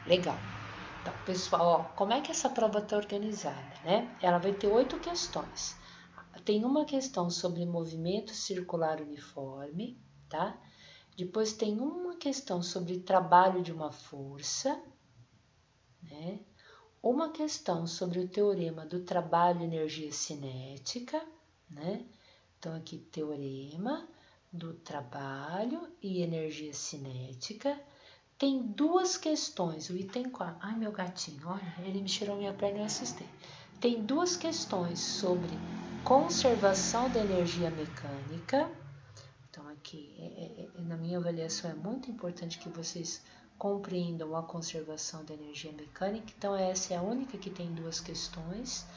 Legal. Então, pessoal, ó, como é que essa prova está organizada, né? Ela vai ter 8 questões. Tem uma questão sobre movimento circular uniforme, tá? Depois tem uma questão sobre trabalho de uma força, né? Uma questão sobre o teorema do trabalho e energia cinética, né? Então, aqui, teorema do trabalho e energia cinética. Tem duas questões, o item 4. Ai, meu gatinho, olha, ele me tirou minha perna e eu assustei. Tem duas questões sobre conservação da energia mecânica. Então, aqui, na minha avaliação, é muito importante que vocês compreendam a conservação da energia mecânica. Então, essa é a única que tem duas questões.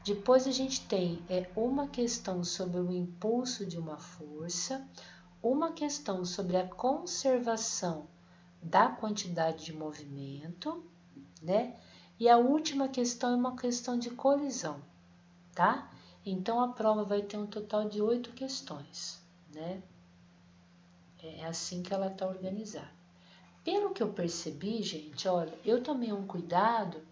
Depois, a gente tem uma questão sobre o impulso de uma força, uma questão sobre a conservação da quantidade de movimento, né? E a última questão é uma questão de colisão, tá? Então, a prova vai ter um total de 8 questões, né? É assim que ela está organizada. Pelo que eu percebi, gente, olha, eu tomei um cuidado.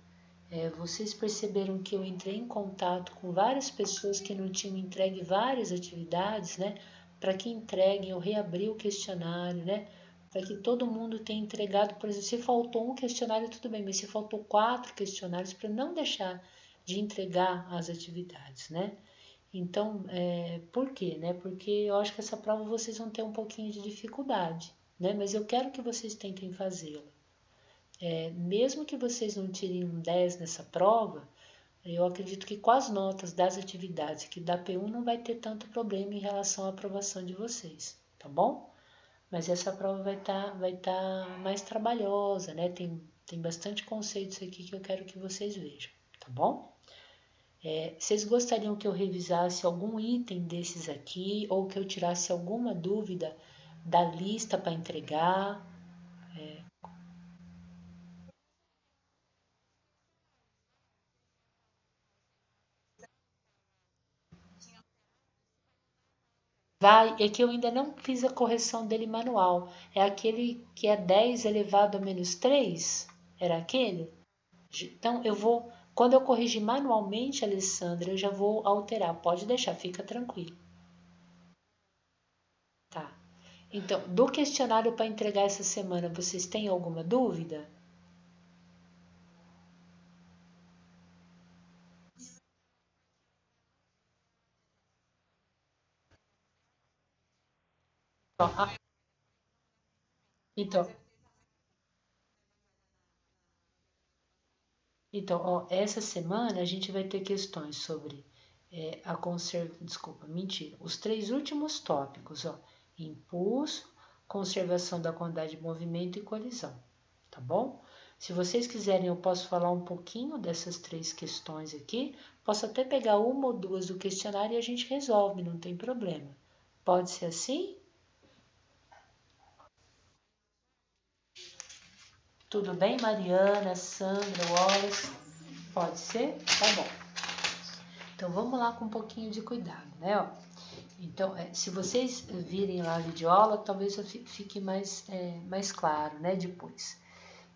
Vocês perceberam que eu entrei em contato com várias pessoas que não tinham entregue várias atividades, né? Para que entreguem, eu reabri o questionário, né? Para que todo mundo tenha entregado, por exemplo, se faltou um questionário, tudo bem, mas se faltou 4 questionários, para não deixar de entregar as atividades, né? Então, por quê, né? Porque eu acho que essa prova vocês vão ter um pouquinho de dificuldade, né? Mas eu quero que vocês tentem fazê-la. Mesmo que vocês não tirem um 10 nessa prova, eu acredito que com as notas das atividades aqui da P1 não vai ter tanto problema em relação à aprovação de vocês, tá bom? Mas essa prova vai tá mais trabalhosa, né? Tem bastante conceitos aqui que eu quero que vocês vejam, tá bom? Vocês gostariam que eu revisasse algum item desses aqui ou que eu tirasse alguma dúvida da lista para entregar? Vai, é que eu ainda não fiz a correção dele manual. É aquele que é 10 elevado a menos 3. Era aquele? Então eu vou, quando eu corrigir manualmente, Alessandra, eu já vou alterar. Pode deixar, fica tranquilo. Tá. Então, do questionário para entregar essa semana, vocês têm alguma dúvida? Ó, então, Então, ó, essa semana a gente vai ter questões sobre a conserva... Desculpa, mentira. Os 3 últimos tópicos, ó. Impulso, conservação da quantidade de movimento e colisão, tá bom? Se vocês quiserem, eu posso falar um pouquinho dessas 3 questões aqui. Posso até pegar uma ou duas do questionário e a gente resolve, não tem problema. Pode ser assim? Tudo bem, Mariana, Sandra, Wallace? Pode ser? Tá bom. Então vamos lá com um pouquinho de cuidado, né? Ó. Então, se vocês virem lá a videoaula, talvez fique mais claro, né? Depois.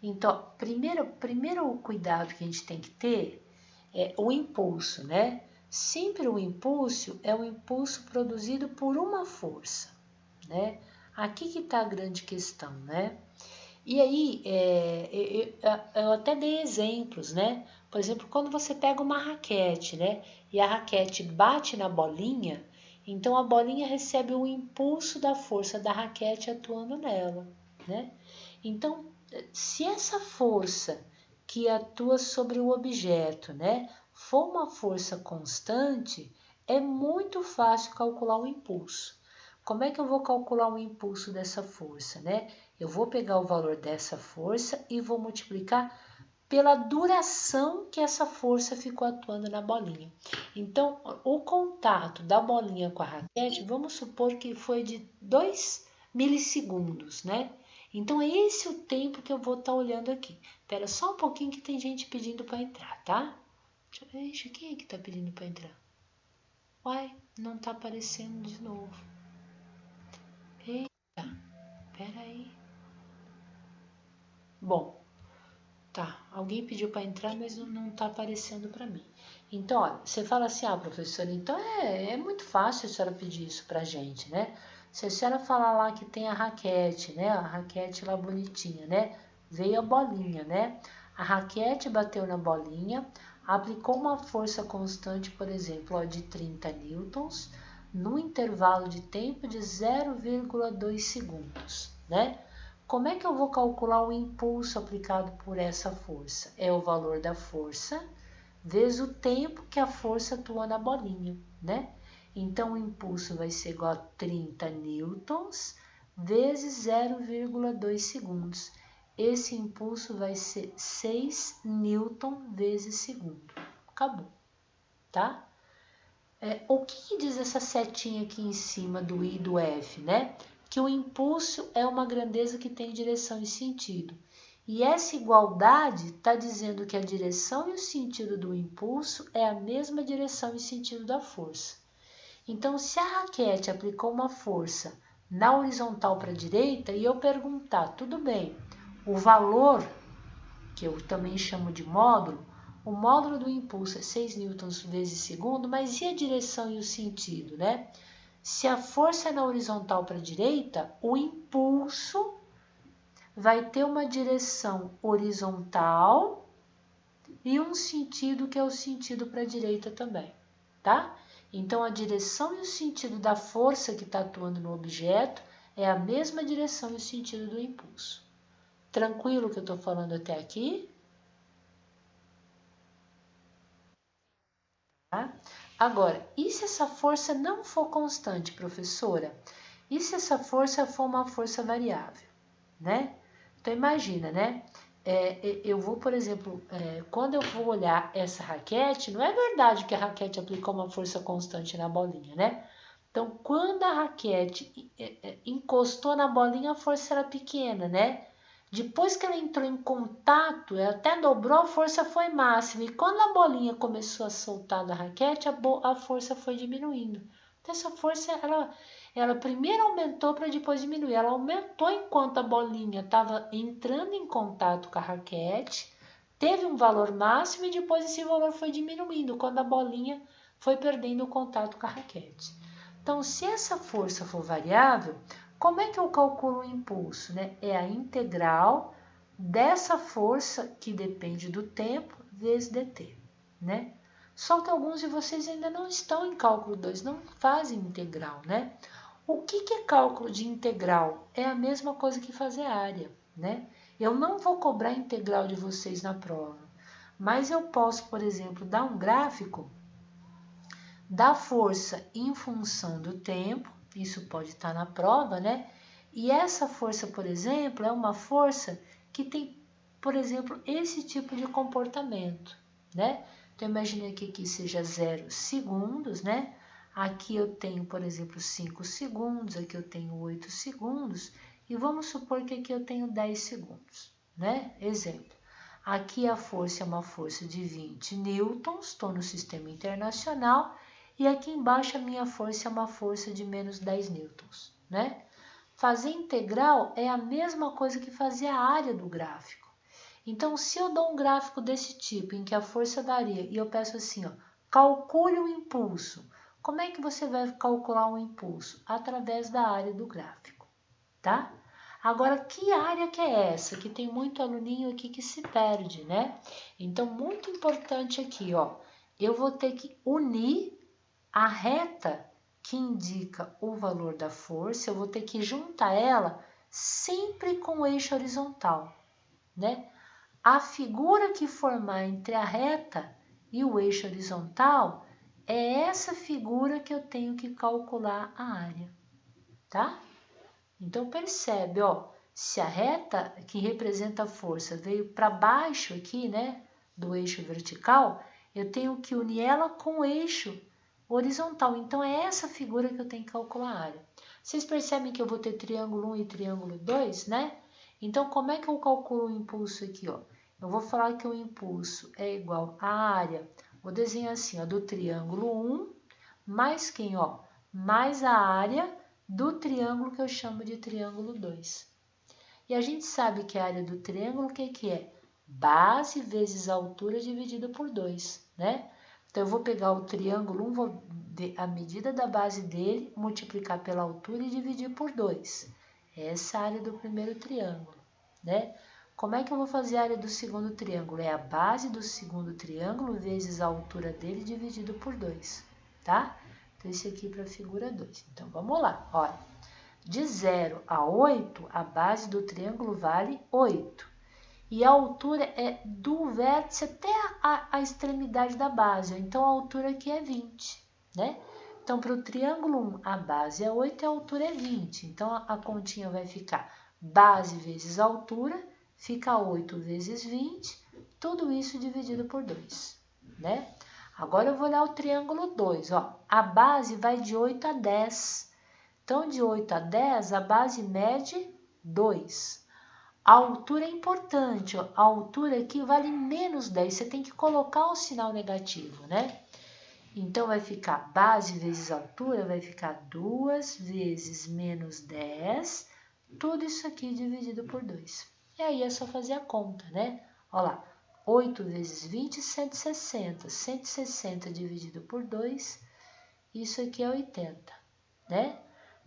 Então, primeiro cuidado que a gente tem que ter é o impulso, né? Sempre o impulso é um impulso produzido por uma força, né? Aqui que está a grande questão, né? E aí, eu até dei exemplos, né? Por exemplo, quando você pega uma raquete, né? E a raquete bate na bolinha, então a bolinha recebe o impulso da força da raquete atuando nela, né? Então, se essa força que atua sobre o objeto, né, for uma força constante, é muito fácil calcular o impulso. Como é que eu vou calcular o impulso dessa força, né? Eu vou pegar o valor dessa força e vou multiplicar pela duração que essa força ficou atuando na bolinha. Então, o contato da bolinha com a raquete, vamos supor que foi de 2 milissegundos, né? Então, é esse o tempo que eu vou estar olhando aqui. Espera só um pouquinho que tem gente pedindo para entrar, tá? Deixa eu ver, quem é que está pedindo para entrar? Uai, não está aparecendo de novo. Eita, peraí. Bom, Alguém pediu para entrar, mas não está aparecendo para mim. Então, olha, você fala assim, professora, então é muito fácil a senhora pedir isso para a gente, né? Se a senhora falar lá que tem a raquete, né? A raquete lá bonitinha, né? Veio a bolinha, né? A raquete bateu na bolinha, aplicou uma força constante, por exemplo, ó, de 30 newtons, no intervalo de tempo de 0,2 segundos, né? Como é que eu vou calcular o impulso aplicado por essa força? É o valor da força vezes o tempo que a força atua na bolinha, né? Então, o impulso vai ser igual a 30 newtons vezes 0,2 segundos. Esse impulso vai ser 6 newton vezes segundo. Acabou, tá? O que diz essa setinha aqui em cima do I e do F, né? Que o impulso é uma grandeza que tem direção e sentido. E essa igualdade está dizendo que a direção e o sentido do impulso é a mesma direção e sentido da força. Então, se a raquete aplicou uma força na horizontal para a direita e eu perguntar, tudo bem, o valor, que eu também chamo de módulo, o módulo do impulso é 6 newtons vezes segundo, mas e a direção e o sentido, né? Se a força é na horizontal para a direita, o impulso vai ter uma direção horizontal e um sentido que é o sentido para a direita também, tá? Então, a direção e o sentido da força que está atuando no objeto é a mesma direção e o sentido do impulso. Tranquilo que eu estou falando até aqui? Tá? Agora, e se essa força não for constante, professora? E se essa força for uma força variável, né? Então, imagina, né? Eu vou, por exemplo, quando eu vou olhar essa raquete, não é verdade que a raquete aplicou uma força constante na bolinha, né? Então, quando a raquete encostou na bolinha, a força era pequena, né? Depois que ela entrou em contato, ela até dobrou, a força foi máxima. E quando a bolinha começou a soltar da raquete, a força foi diminuindo. Então, essa força, ela primeiro aumentou para depois diminuir. Ela aumentou enquanto a bolinha estava entrando em contato com a raquete, teve um valor máximo e depois esse valor foi diminuindo quando a bolinha foi perdendo o contato com a raquete. Então, se essa força for variável, como é que eu calculo o impulso, né? É a integral dessa força que depende do tempo vezes dt, né? Só que alguns de vocês ainda não estão em cálculo 2, não fazem integral, né? O que é cálculo de integral? É a mesma coisa que fazer área, né? Eu não vou cobrar integral de vocês na prova, mas eu posso, por exemplo, dar um gráfico da força em função do tempo, isso pode estar na prova, né? E essa força, por exemplo, é uma força que tem, por exemplo, esse tipo de comportamento, né? Então, imagine que aqui seja 0 segundos, né? Aqui eu tenho, por exemplo, 5 segundos, aqui eu tenho 8 segundos, e vamos supor que aqui eu tenho 10 segundos, né? Exemplo. Aqui a força é uma força de 20 newtons, estou no sistema internacional, e aqui embaixo a minha força é uma força de menos 10 newtons, né? Fazer integral é a mesma coisa que fazer a área do gráfico. Então, se eu dou um gráfico desse tipo, em que a força varia, e eu peço assim, ó, calcule o impulso. Como é que você vai calcular o impulso? Através da área do gráfico, tá? Agora, que área que é essa? Que tem muito aluninho aqui que se perde, né? Então, muito importante aqui, ó, eu vou ter que unir a reta que indica o valor da força, eu vou ter que juntar ela sempre com o eixo horizontal, né? A figura que formar entre a reta e o eixo horizontal é essa figura que eu tenho que calcular a área, tá? Então percebe, ó, se a reta que representa a força veio para baixo aqui, né, do eixo vertical, eu tenho que unir ela com o eixo horizontal. Então, é essa figura que eu tenho que calcular a área. Vocês percebem que eu vou ter triângulo 1 e triângulo 2, né? Então, como é que eu calculo o impulso aqui, ó? Eu vou falar que o impulso é igual à área. Vou desenhar assim, ó, do triângulo 1, mais quem, ó? Mais a área do triângulo que eu chamo de triângulo 2. E a gente sabe que a área do triângulo, o que é? Base vezes altura dividido por 2, né? Então, eu vou pegar o triângulo 1, vou a medida da base dele, multiplicar pela altura e dividir por 2. Essa é a área do primeiro triângulo, né? Como é que eu vou fazer a área do segundo triângulo? É a base do segundo triângulo vezes a altura dele dividido por 2, tá? Então, esse aqui para a figura 2. Então, vamos lá, olha. De 0 a 8, a base do triângulo vale 8. E a altura é do vértice até a extremidade da base. Então, a altura aqui é 20, né? Então, para o triângulo 1, a base é 8 e a altura é 20. Então, a continha vai ficar base vezes altura, fica 8 vezes 20, tudo isso dividido por 2, né? Agora, eu vou olhar o triângulo 2, ó. A base vai de 8 a 10. Então, de 8 a 10, a base mede 2. A altura é importante, ó. A altura aqui vale menos 10, você tem que colocar o sinal negativo, né? Então, vai ficar base vezes altura, vai ficar 2 vezes menos 10, tudo isso aqui dividido por 2. E aí é só fazer a conta, né? Olha lá, 8 vezes 20, 160. 160 dividido por 2, isso aqui é 80, né?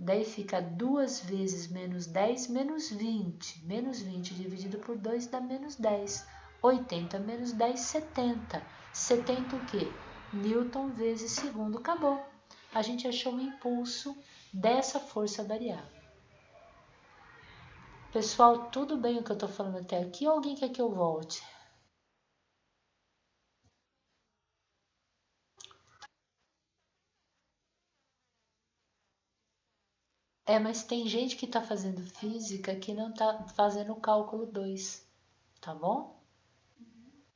Daí fica 2 vezes menos 10, menos 20. Menos 20 dividido por 2 dá menos 10. 80 menos 10, 70. 70 o quê? Newton vezes segundo. Acabou. A gente achou o impulso dessa força variável. Pessoal, tudo bem o que eu estou falando até aqui ou alguém quer que eu volte? Mas tem gente que está fazendo física que não está fazendo o cálculo 2, tá bom?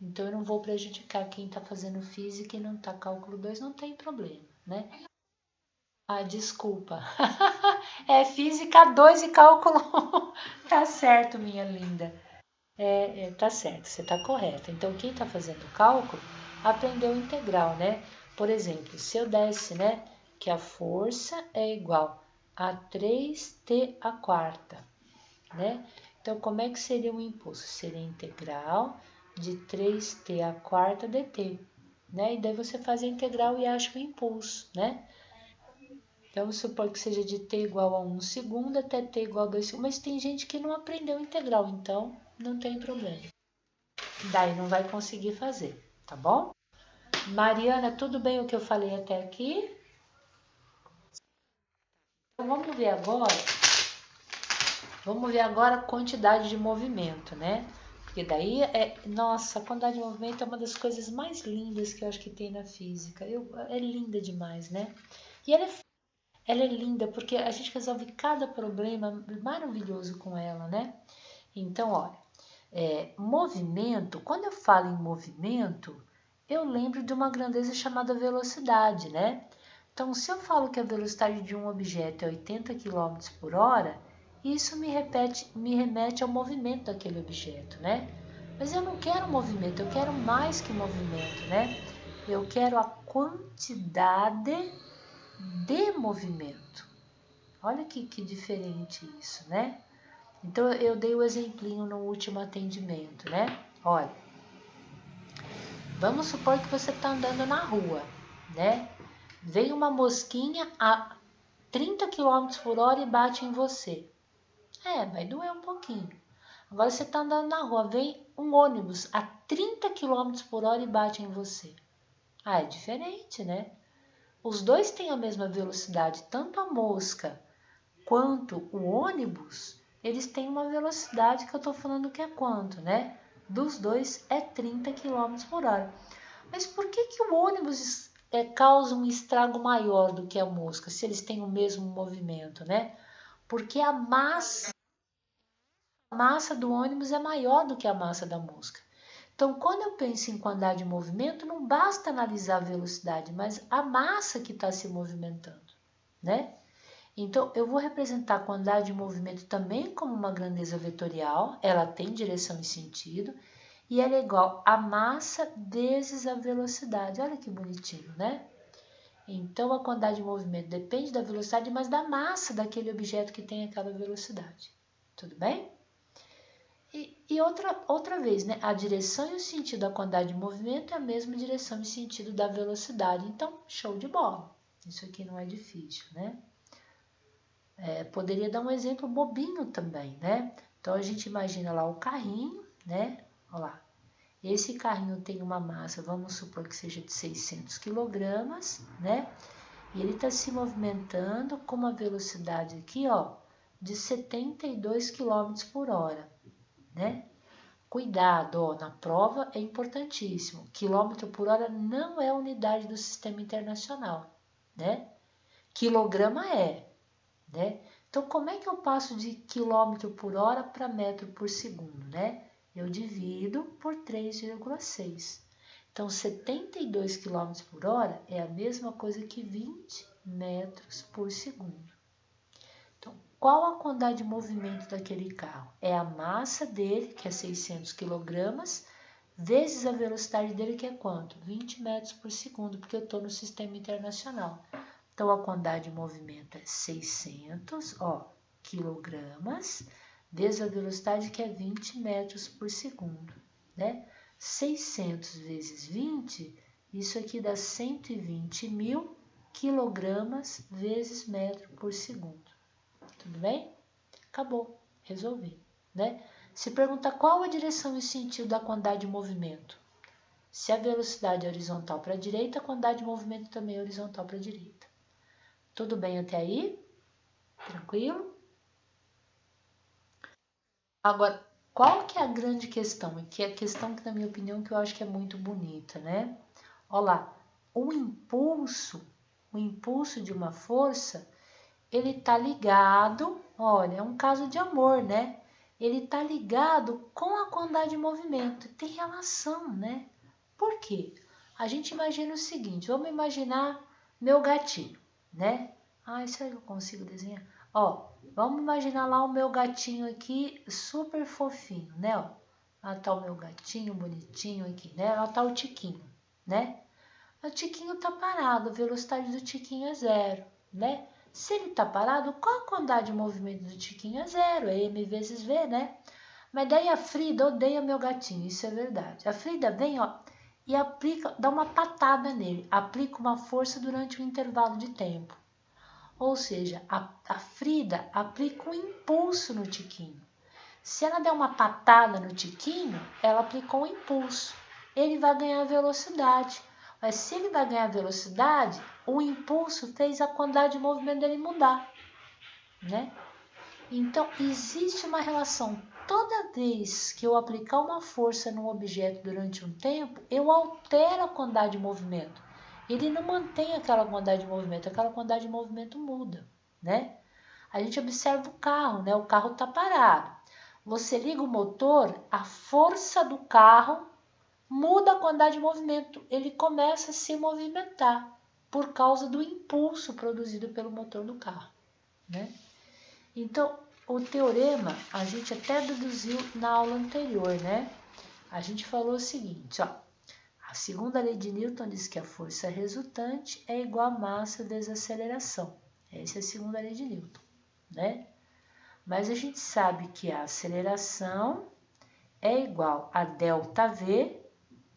Então, eu não vou prejudicar quem está fazendo física e não está cálculo 2, não tem problema, né? Ah, desculpa. É física 2 e cálculo 1. Tá certo, minha linda. Tá certo, você tá correta. Então, quem tá fazendo cálculo, aprendeu integral, né? Por exemplo, se eu desse, né, que a força é igual a 3t a quarta, né? Então, como é que seria o impulso? Seria integral de 3t a quarta dt, né? E daí você faz a integral e acha o impulso, né? Então, vamos supor que seja de t igual a 1 segundo até t igual a 2 segundos, mas tem gente que não aprendeu integral, então não tem problema. Daí não vai conseguir fazer, tá bom? Mariana, tudo bem o que eu falei até aqui? Então, vamos ver agora a quantidade de movimento, né? Porque daí nossa, a quantidade de movimento é uma das coisas mais lindas que eu acho que tem na física. É linda demais, né? E ela é linda porque a gente resolve cada problema maravilhoso com ela, né? Então, olha, movimento, quando eu falo em movimento, eu lembro de uma grandeza chamada velocidade, né? Então, se eu falo que a velocidade de um objeto é 80 km por hora, isso me remete ao movimento daquele objeto, né? Mas eu não quero movimento, eu quero mais que movimento, né? Eu quero a quantidade de movimento. Olha que diferente isso, né? Então, eu dei o exemplinho no último atendimento, né? Olha, vamos supor que você está andando na rua, né? Vem uma mosquinha a 30 km por hora e bate em você. Vai doer um pouquinho. Agora você está andando na rua, vem um ônibus a 30 km por hora e bate em você. É diferente, né? Os dois têm a mesma velocidade, tanto a mosca quanto o ônibus, eles têm uma velocidade que eu estou falando que é quanto, né? Dos dois é 30 km por hora. Mas por que o ônibus causa um estrago maior do que a mosca, se eles têm o mesmo movimento, né? Porque a massa do ônibus é maior do que a massa da mosca. Então, quando eu penso em quantidade de movimento, não basta analisar a velocidade, mas a massa que está se movimentando, né? Então, eu vou representar a quantidade de movimento também como uma grandeza vetorial, ela tem direção e sentido, e ela é igual a massa vezes a velocidade. Olha que bonitinho, né? Então, a quantidade de movimento depende da velocidade, mas da massa daquele objeto que tem aquela velocidade. Tudo bem? E outra vez, né? A direção e o sentido da quantidade de movimento é a mesma direção e sentido da velocidade. Então, show de bola. Isso aqui não é difícil, né? Poderia dar um exemplo bobinho também, né? Então, a gente imagina lá o carrinho, né? Olha lá. Esse carrinho tem uma massa, vamos supor que seja de 600 quilogramas, né? E ele está se movimentando com uma velocidade aqui, ó, de 72 km por hora, né? Cuidado, ó, na prova é importantíssimo. Quilômetro por hora não é unidade do sistema internacional, né? Quilograma é, né? Então, como é que eu passo de quilômetro por hora para metro por segundo, né? Eu divido por 3,6. Então, 72 km por hora é a mesma coisa que 20 metros por segundo. Então, qual a quantidade de movimento daquele carro? É a massa dele, que é 600 kg, vezes a velocidade dele, que é quanto? 20 metros por segundo, porque eu estou no sistema internacional. Então, a quantidade de movimento é 600 quilogramas, vezes a velocidade, que é 20 metros por segundo, né? 600 vezes 20, isso aqui dá 120 mil quilogramas vezes metro por segundo. Tudo bem? Acabou, resolvi, né? Se pergunta qual a direção e sentido da quantidade de movimento. Se a velocidade é horizontal para a direita, a quantidade de movimento também é horizontal para a direita. Tudo bem até aí? Tranquilo? Agora, qual que é a grande questão? E que é a questão que, na minha opinião, que eu acho que é muito bonita, né? Olha lá, o impulso de uma força, ele tá ligado, olha, é um caso de amor, né? Ele tá ligado com a quantidade de movimento, tem relação, né? Por quê? A gente imagina o seguinte, vamos imaginar meu gatinho, né? Será que eu consigo desenhar? Ó, vamos imaginar lá o meu gatinho aqui, super fofinho, né? Ó, lá tá o meu gatinho bonitinho aqui, né? Lá tá o Tiquinho, né? O Tiquinho tá parado, a velocidade do Tiquinho é 0, né? Se ele tá parado, qual a quantidade de movimento do Tiquinho? É 0, é M vezes V, né? Mas daí a Frida odeia meu gatinho, isso é verdade. A Frida vem, ó, e aplica, dá uma patada nele, aplica uma força durante um intervalo de tempo. Ou seja, a Frida aplica um impulso no Tiquinho. Se ela der uma patada no Tiquinho, ela aplicou um impulso. Ele vai ganhar velocidade. Mas se ele vai ganhar velocidade, o impulso fez a quantidade de movimento dele mudar, né? Então, existe uma relação. Toda vez que eu aplicar uma força num objeto durante um tempo, eu altero a quantidade de movimento. Ele não mantém aquela quantidade de movimento, aquela quantidade de movimento muda, né? A gente observa o carro, né? O carro está parado. Você liga o motor, a força do carro muda a quantidade de movimento. Ele começa a se movimentar por causa do impulso produzido pelo motor do carro, né? Então, o teorema a gente até deduziu na aula anterior, né? A gente falou o seguinte, ó. A segunda lei de Newton diz que a força resultante é igual a massa vezes a aceleração. Essa é a segunda lei de Newton, né? Mas a gente sabe que a aceleração é igual a ΔV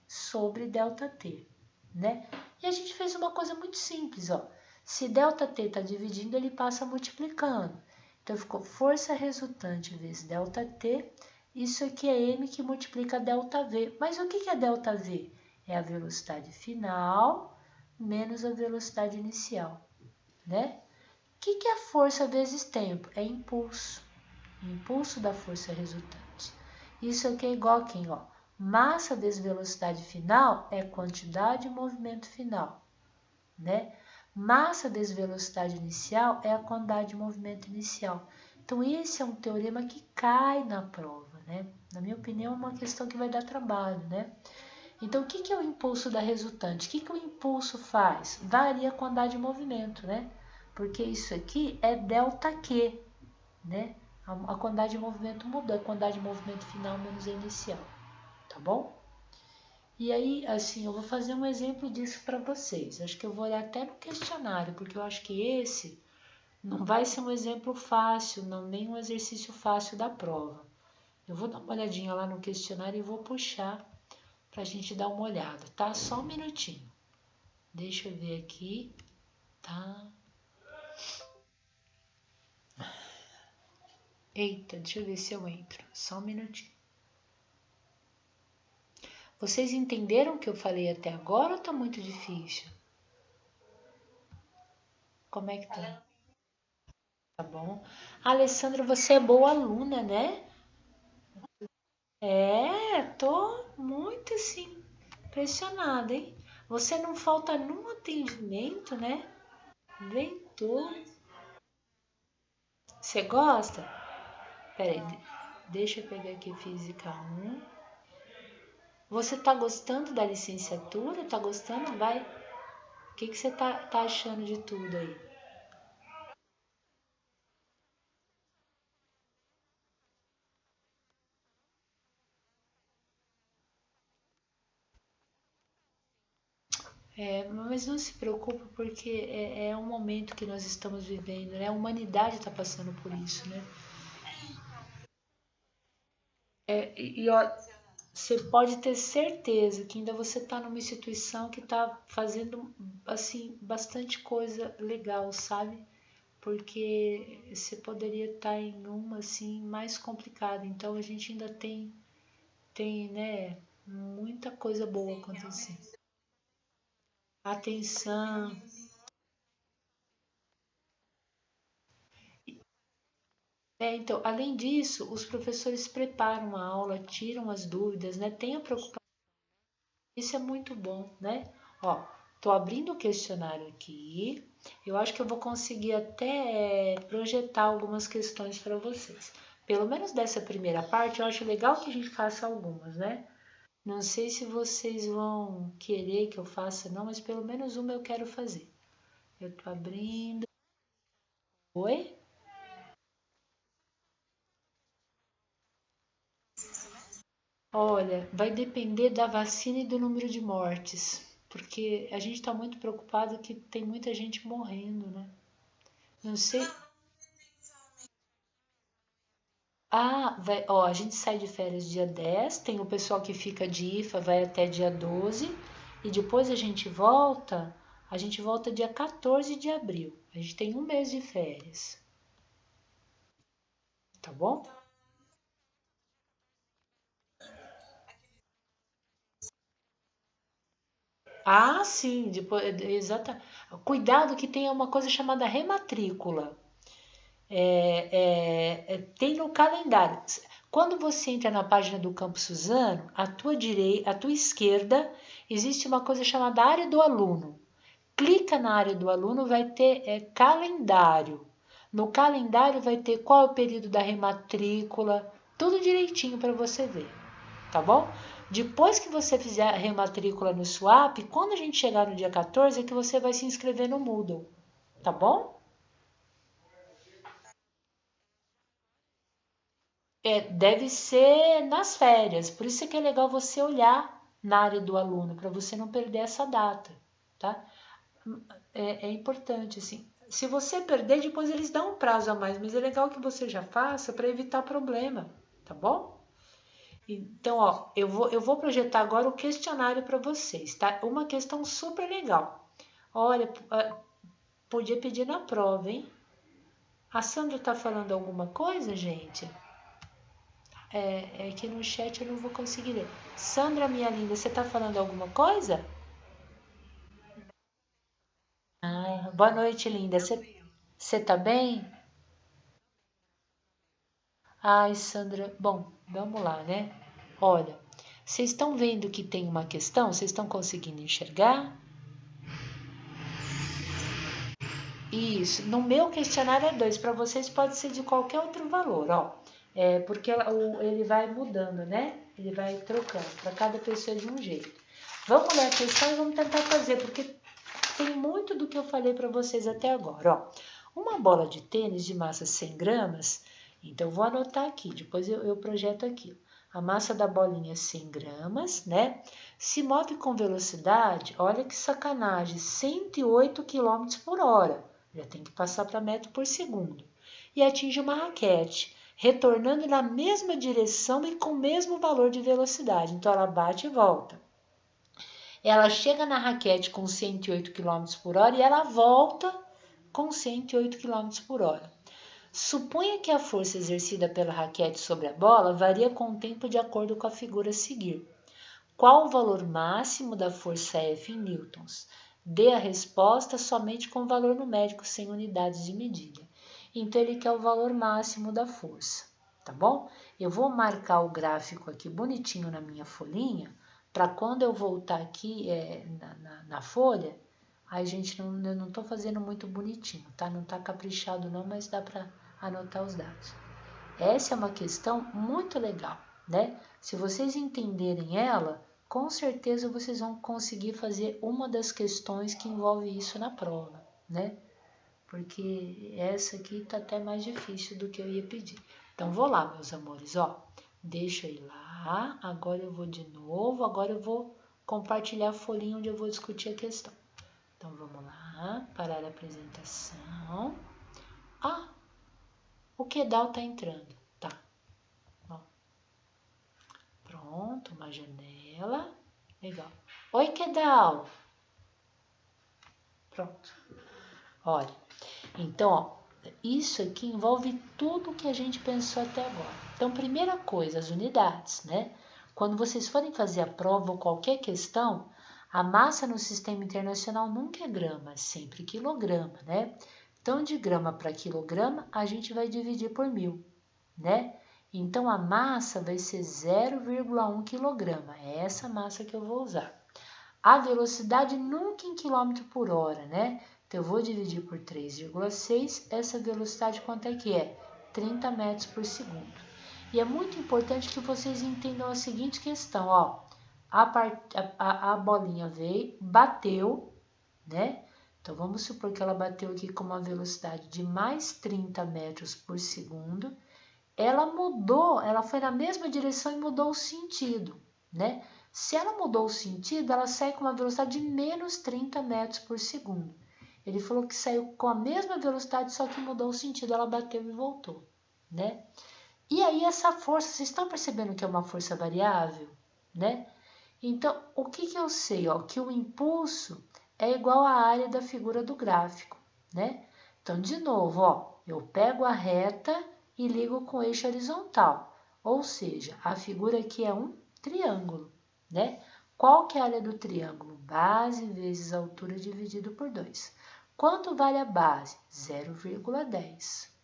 sobre ΔT, né? E a gente fez uma coisa muito simples, ó. Se ΔT está dividindo, ele passa multiplicando. Então, ficou força resultante vezes ΔT. Isso aqui é M que multiplica ΔV. Mas o que é ΔV? É a velocidade final menos a velocidade inicial, né? O que é força vezes tempo? É impulso. Impulso da força resultante. Isso aqui é igual a quem? Ó, massa vezes velocidade final é quantidade de movimento final, né? Massa vezes velocidade inicial é a quantidade de movimento inicial. Então, esse é um teorema que cai na prova, né? Na minha opinião, é uma questão que vai dar trabalho, né? Então, o que é o impulso da resultante? O que o impulso faz? Varia a quantidade de movimento, né? Porque isso aqui é ΔQ, né? A quantidade de movimento muda, a quantidade de movimento final menos a inicial, tá bom? E aí, assim, eu vou fazer um exemplo disso para vocês. Acho que eu vou olhar até no questionário, porque eu acho que esse não vai ser um exemplo fácil, não, nem um exercício fácil da prova. Eu vou dar uma olhadinha lá no questionário e vou puxar pra gente dar uma olhada, tá? Só um minutinho. Deixa eu ver aqui, tá? Eita, deixa eu ver se eu entro. Só um minutinho. Vocês entenderam o que eu falei até agora ou tá muito difícil? Como é que tá? Tá bom? Alessandra, você é boa aluna, né? É, tô muito assim, impressionada, hein? Você não falta num atendimento, né? Inventou. Você gosta? Peraí, deixa eu pegar aqui Física 1. Você tá gostando da licenciatura? Tá gostando? Vai. O que você tá achando de tudo aí? É, mas não se preocupe porque é um momento que nós estamos vivendo, né? A humanidade está passando por isso, né? Ó, você pode ter certeza que ainda você está numa instituição que está fazendo assim bastante coisa legal, sabe? Porque você poderia estar em uma assim mais complicada. Então a gente ainda tem, né, muita coisa boa acontecendo. Atenção. Então, além disso, os professores preparam a aula, tiram as dúvidas, né? Tenha preocupação. Isso é muito bom, né? Ó, tô abrindo o questionário aqui. Eu acho que eu vou conseguir até projetar algumas questões para vocês. Pelo menos dessa primeira parte, eu acho legal que a gente faça algumas, né? Não sei se vocês vão querer que eu faça, não, mas pelo menos uma eu quero fazer. Eu tô abrindo. Oi? Olha, vai depender da vacina e do número de mortes, porque a gente está muito preocupado que tem muita gente morrendo, né? Não sei. Ó, a gente sai de férias dia 10, tem o pessoal que fica de IFA, vai até dia 12, e depois a gente volta dia 14 de abril. A gente tem um mês de férias, tá bom? Ah, sim, depois, exata. Cuidado que tem uma coisa chamada rematrícula. Tem no calendário. Quando você entra na página do Campo Suzano, à tua direita, à tua esquerda, existe uma coisa chamada área do aluno. Clica na área do aluno, vai ter calendário. No calendário vai ter qual é o período da rematrícula, tudo direitinho para você ver, tá bom? Depois que você fizer a rematrícula no Swap, quando a gente chegar no dia 14, é que você vai se inscrever no Moodle, tá bom? Deve ser nas férias, por isso é que é legal você olhar na área do aluno, para você não perder essa data, tá? É importante, assim. Se você perder, depois eles dão um prazo a mais, mas é legal que você já faça para evitar problema, tá bom? Então, ó, eu vou projetar agora o questionário para vocês, tá? Uma questão super legal. Olha, podia pedir na prova, hein? A Sandra tá falando alguma coisa, gente? É que no chat eu não vou conseguir ler. Sandra, minha linda, você tá falando alguma coisa? Ai, boa noite, linda. Você tá bem? Ai, Sandra, bom, vamos lá, né? Olha, vocês estão vendo que tem uma questão? Vocês estão conseguindo enxergar? Isso. No meu questionário é 2. Para vocês pode ser de qualquer outro valor, ó. Porque ele vai mudando, né? Ele vai trocando. Para cada pessoa é de um jeito. Vamos ler a questão e vamos tentar fazer, porque tem muito do que eu falei para vocês até agora, ó. Uma bola de tênis de massa 100 gramas, então eu vou anotar aqui, depois eu projeto aqui. A massa da bolinha é 100 gramas, né? Se move com velocidade, olha que sacanagem, 108 km por hora. Já tem que passar para metro por segundo. E atinge uma raquete. retornando na mesma direção e com o mesmo valor de velocidade. Então, ela bate e volta. Ela chega na raquete com 108 km por hora e ela volta com 108 km por hora. Suponha que a força exercida pela raquete sobre a bola varia com o tempo de acordo com a figura a seguir. Qual o valor máximo da força F em newtons? Dê a resposta somente com valor numérico, sem unidades de medida. Então, ele quer o valor máximo da força, tá bom? Eu vou marcar o gráfico aqui bonitinho na minha folhinha, para quando eu voltar aqui na folha, a gente eu não estou fazendo muito bonitinho, tá? Não está caprichado não, mas dá para anotar os dados. Essa é uma questão muito legal, né? Se vocês entenderem ela, com certeza vocês vão conseguir fazer uma das questões que envolve isso na prova, né? Porque essa aqui tá até mais difícil do que eu ia pedir. Então, vou lá, meus amores, ó. Deixa eu ir lá, agora eu vou de novo, agora eu vou compartilhar a folhinha onde eu vou discutir a questão. Então, vamos lá, parar a apresentação. Ah, o Kedal tá entrando, tá. Ó. Pronto, uma janela, legal. Oi, Kedal. Pronto. Olha, então, ó, isso aqui envolve tudo que a gente pensou até agora. Então, primeira coisa, as unidades, né? Quando vocês forem fazer a prova ou qualquer questão, a massa no sistema internacional nunca é grama, é sempre quilograma, né? Então, de grama para quilograma, a gente vai dividir por 1000, né? Então, a massa vai ser 0,1 quilograma, é essa massa que eu vou usar. A velocidade nunca em quilômetro por hora, né? Então, eu vou dividir por 3,6, essa velocidade quanto é que é? 30 metros por segundo. E é muito importante que vocês entendam a seguinte questão, ó. A bolinha veio, bateu, né? Então, vamos supor que ela bateu aqui com uma velocidade de mais 30 metros por segundo. Ela mudou, ela foi na mesma direção e mudou o sentido, né? Se ela mudou o sentido, ela sai com uma velocidade de menos 30 metros por segundo. Ele falou que saiu com a mesma velocidade, só que mudou o sentido, ela bateu e voltou, né? E aí essa força, vocês estão percebendo que é uma força variável, né? Então, o que eu sei? Ó, que o impulso é igual à área da figura do gráfico, né? Então, de novo, ó, eu pego a reta e ligo com o eixo horizontal, ou seja, a figura aqui é um triângulo, né? Qual que é a área do triângulo? Base vezes altura dividido por 2. Quanto vale a base? 0,10.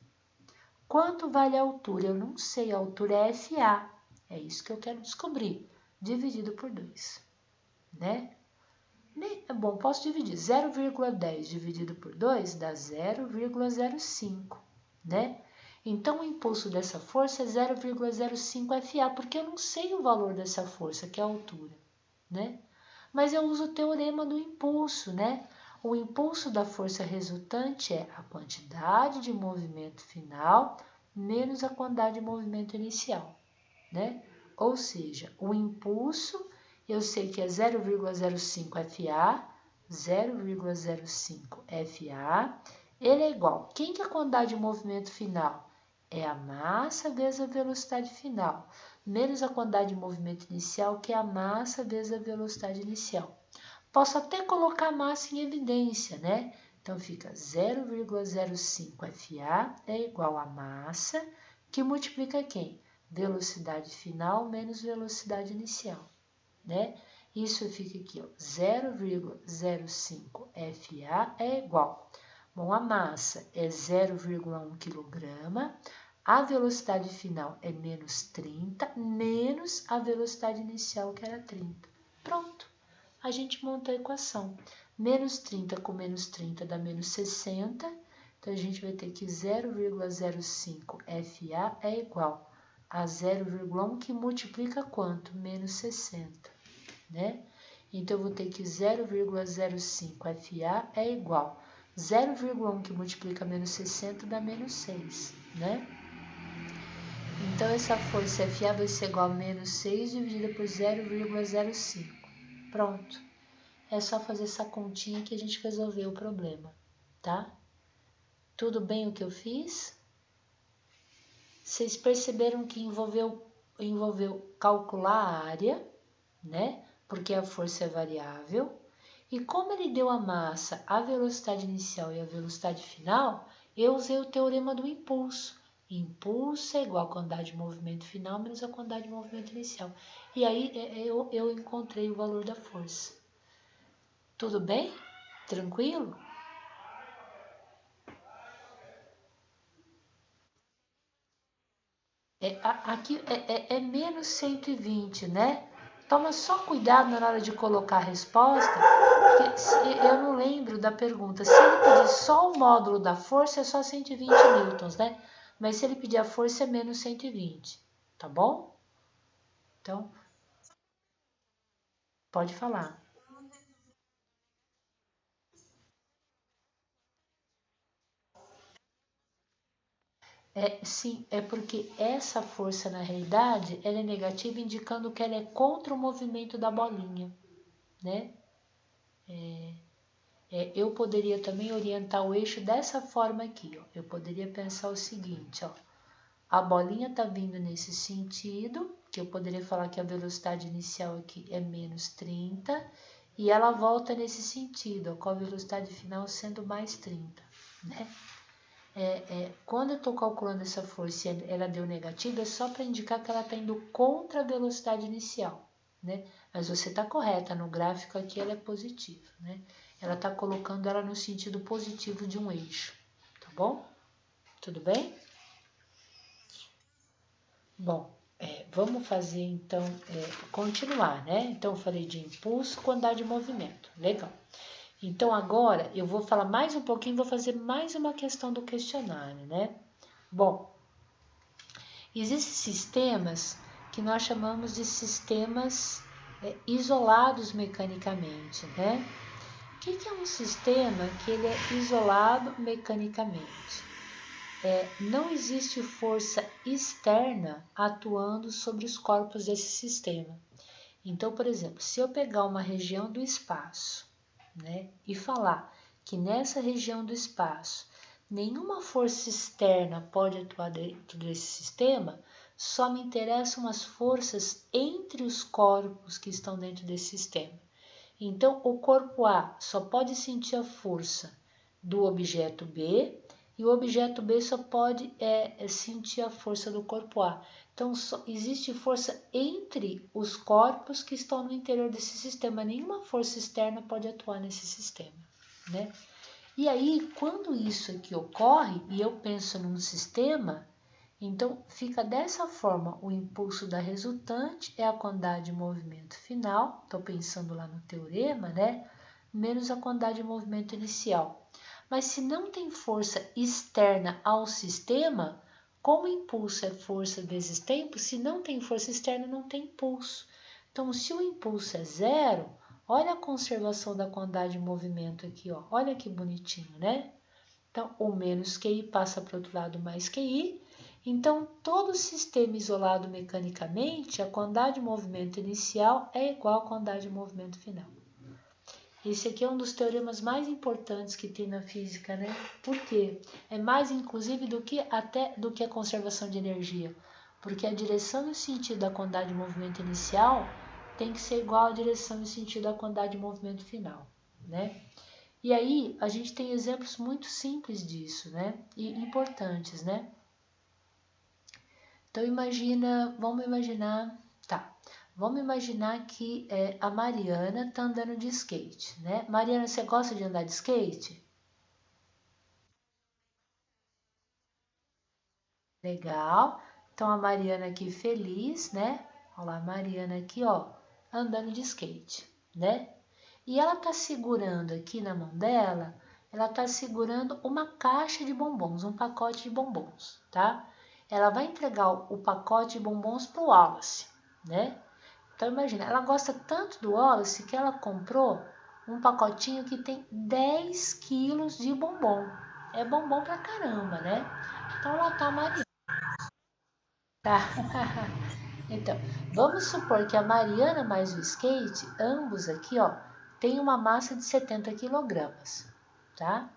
Quanto vale a altura? Eu não sei, a altura é FA. É isso que eu quero descobrir. Dividido por 2, né? Bom, posso dividir. 0,10 dividido por 2 dá 0,05, né? Então, o impulso dessa força é 0,05 FA, porque eu não sei o valor dessa força, que é a altura, né? Mas eu uso o teorema do impulso, né? O impulso da força resultante é a quantidade de movimento final menos a quantidade de movimento inicial, né? Ou seja, o impulso, eu sei que é 0,05 FA, 0,05 FA, ele é igual. Quem que é a quantidade de movimento final? É a massa vezes a velocidade final, menos a quantidade de movimento inicial, que é a massa vezes a velocidade inicial. Posso até colocar a massa em evidência, né? Então, fica 0,05 FA é igual a massa, que multiplica quem? Velocidade final menos velocidade inicial, né? Isso fica aqui, ó, 0,05 FA é igual. Bom, a massa é 0,1 kg, a velocidade final é menos 30, menos a velocidade inicial, que era 30. Pronto, a gente monta a equação. Menos 30 com menos 30 dá menos 60, então a gente vai ter que 0,05 FA é igual a 0,1, que multiplica quanto? Menos 60, né? Então, eu vou ter que 0,05 FA é igual 0,1 que multiplica menos 60 dá menos 6, né? Então, essa força FA vai ser igual a menos 6 dividida por 0,05. Pronto. É só fazer essa continha que a gente resolveu o problema, tá? Tudo bem o que eu fiz? Vocês perceberam que envolveu calcular a área, né? Porque a força é variável. E como ele deu a massa, a velocidade inicial e a velocidade final, eu usei o teorema do impulso. Impulso é igual a quantidade de movimento final menos a quantidade de movimento inicial. E aí eu encontrei o valor da força. Tudo bem? Tranquilo? Aqui é menos 120, né? Toma só cuidado na hora de colocar a resposta, porque eu não lembro da pergunta. Se ele pedir só o módulo da força, é só 120 newtons, né? Mas se ele pedir a força, é menos 120, tá bom? Então, pode falar. Sim, é porque essa força, na realidade, ela é negativa, indicando que ela é contra o movimento da bolinha, né? Eu poderia também orientar o eixo dessa forma aqui, ó. Eu poderia pensar o seguinte, ó. A bolinha está vindo nesse sentido, que eu poderia falar que a velocidade inicial aqui é menos 30, e ela volta nesse sentido, ó, com a velocidade final sendo mais 30, né? Quando eu estou calculando essa força e ela deu negativa, é só para indicar que ela está indo contra a velocidade inicial, né? Mas você está correta, no gráfico aqui ela é positiva, né? Ela está colocando ela no sentido positivo de um eixo, tá bom? Tudo bem? Bom, vamos fazer então, continuar, né? Então eu falei de impulso, quantidade de movimento, legal. Então agora eu vou falar mais um pouquinho, vou fazer mais uma questão do questionário, né? Bom, existem sistemas que nós chamamos de sistemas isolados mecanicamente, né? O que é um sistema que ele é isolado mecanicamente? Não existe força externa atuando sobre os corpos desse sistema. Então, por exemplo, se eu pegar uma região do espaço, né, e falar que nessa região do espaço nenhuma força externa pode atuar dentro desse sistema, só me interessam as forças entre os corpos que estão dentro desse sistema. Então, o corpo A só pode sentir a força do objeto B e o objeto B só pode sentir a força do corpo A. Então, existe força entre os corpos que estão no interior desse sistema. Nenhuma força externa pode atuar nesse sistema, né? E aí, quando isso aqui ocorre e eu penso num sistema, então fica dessa forma: o impulso da resultante é a quantidade de movimento final, estou pensando lá no teorema, né? Menos a quantidade de movimento inicial. Mas se não tem força externa ao sistema, como impulso é força vezes tempo, se não tem força externa, não tem impulso. Então, se o impulso é zero, olha a conservação da quantidade de movimento aqui, ó. Olha que bonitinho, né? Então, o menos QI passa para o outro lado mais QI. Então, todo sistema isolado mecanicamente, a quantidade de movimento inicial é igual à quantidade de movimento final. Esse aqui é um dos teoremas mais importantes que tem na física, né? Por quê? É mais inclusive do que a conservação de energia, porque a direção e o sentido da quantidade de movimento inicial tem que ser igual à direção e o sentido da quantidade de movimento final, né? E aí a gente tem exemplos muito simples disso, né? E importantes, né? Então vamos imaginar que a Mariana está andando de skate, né? Mariana, você gosta de andar de skate? Legal. Então a Mariana aqui feliz, né? Olha lá, a Mariana aqui, ó, andando de skate, né? E ela tá segurando aqui na mão dela, ela tá segurando uma caixa de bombons, um pacote de bombons, tá? Ela vai entregar o pacote de bombons pro Wallace, né? Então imagina, ela gosta tanto do Wallace que ela comprou um pacotinho que tem 10 quilos de bombom. É bombom pra caramba, né? Então lá tá a Mariana. Tá? Então, vamos supor que a Mariana mais o skate, ambos aqui, ó, tem uma massa de 70 quilogramas, tá?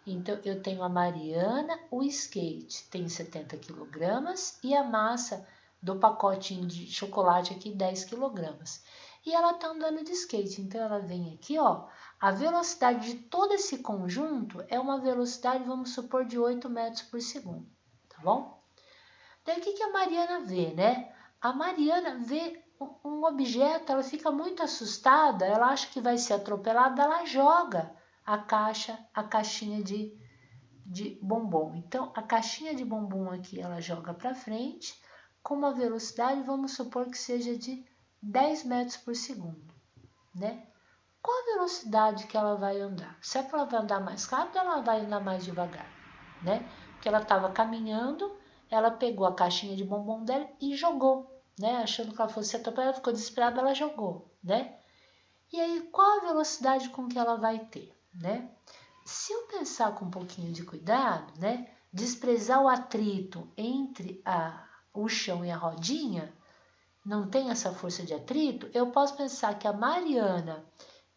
Então, eu tenho a Mariana, o skate tem 70 quilogramas e a massa do pacotinho de chocolate aqui 10 quilogramas. E ela tá andando de skate, então ela vem aqui, ó. A velocidade de todo esse conjunto é uma velocidade, vamos supor, de 8 metros por segundo, tá bom? Daí o que a Mariana vê, né? A Mariana vê um objeto, ela fica muito assustada, ela acha que vai ser atropelada, ela joga a caixinha de bombom. Então, a caixinha de bombom aqui ela joga para frente com uma velocidade, vamos supor que seja de 10 metros por segundo, né? Qual a velocidade que ela vai andar? Será que ela vai andar mais rápido ou ela vai andar mais devagar, né? Porque ela estava caminhando, ela pegou a caixinha de bombom dela e jogou, né? Achando que ela fosse atropelada, ela ficou desesperada, ela jogou, né? E aí, qual a velocidade com que ela vai ter, né? Se eu pensar com um pouquinho de cuidado, né? Desprezar o atrito entre o chão e a rodinha, não tem essa força de atrito, eu posso pensar que a Mariana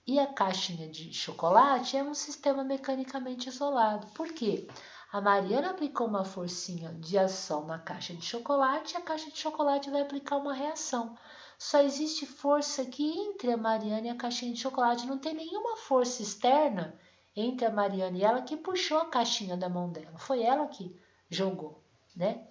e a caixinha de chocolate é um sistema mecanicamente isolado. Por quê? A Mariana aplicou uma forcinha de ação na caixa de chocolate e a caixa de chocolate vai aplicar uma reação. Só existe força aqui entre a Mariana e a caixinha de chocolate. Não tem nenhuma força externa entre a Mariana e ela que puxou a caixinha da mão dela. Foi ela que jogou, né?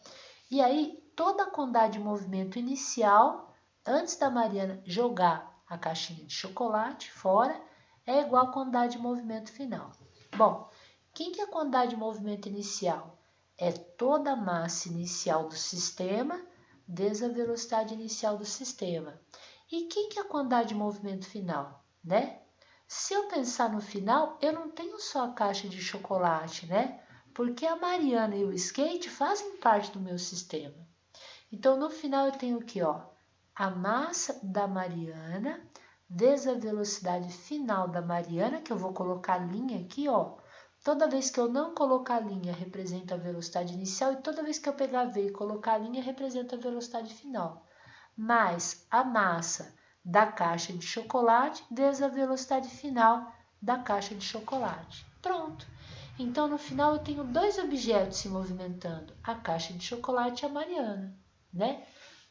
E aí, toda a quantidade de movimento inicial, antes da Mariana jogar a caixinha de chocolate fora, é igual à quantidade de movimento final. Bom, quem que é a quantidade de movimento inicial? É toda a massa inicial do sistema vezes a velocidade inicial do sistema. E quem que é a quantidade de movimento final, né? Se eu pensar no final, eu não tenho só a caixa de chocolate, né? Porque a Mariana e o skate fazem parte do meu sistema. Então, no final, eu tenho aqui, ó, a massa da Mariana vezes a velocidade final da Mariana, que eu vou colocar a linha aqui, ó. Toda vez que eu não colocar a linha, representa a velocidade inicial, e toda vez que eu pegar V e colocar a linha, representa a velocidade final. Mais a massa da caixa de chocolate vezes a velocidade final da caixa de chocolate. Pronto. Então, no final, eu tenho dois objetos se movimentando, a caixa de chocolate e a Mariana, né?